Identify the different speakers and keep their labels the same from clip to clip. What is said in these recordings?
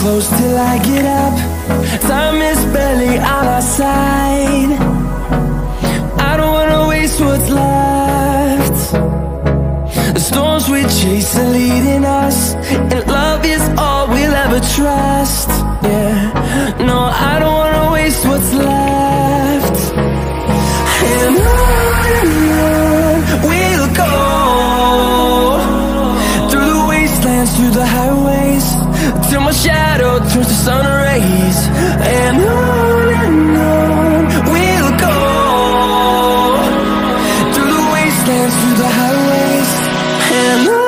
Speaker 1: Close till I get up. Time is barely on our side. I don't wanna waste what's left. The storms we chase are leading us, and love is all we'll ever trust. Yeah, no, I don't wanna waste what's left. And on we'll go, through the wastelands, through the highways, till my shadow turns to sun rays. And on we'll go, through the wastelands, through the highways, and on.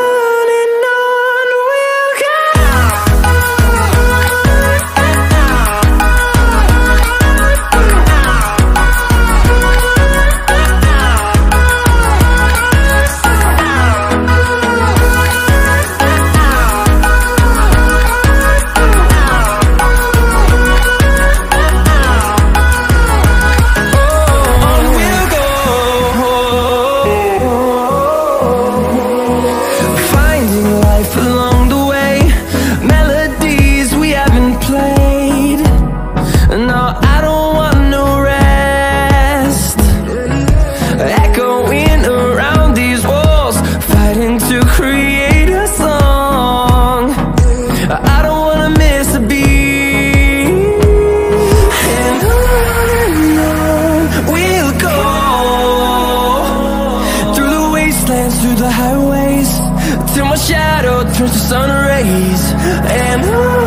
Speaker 1: Through the highways, till my shadow turns to sun rays. And on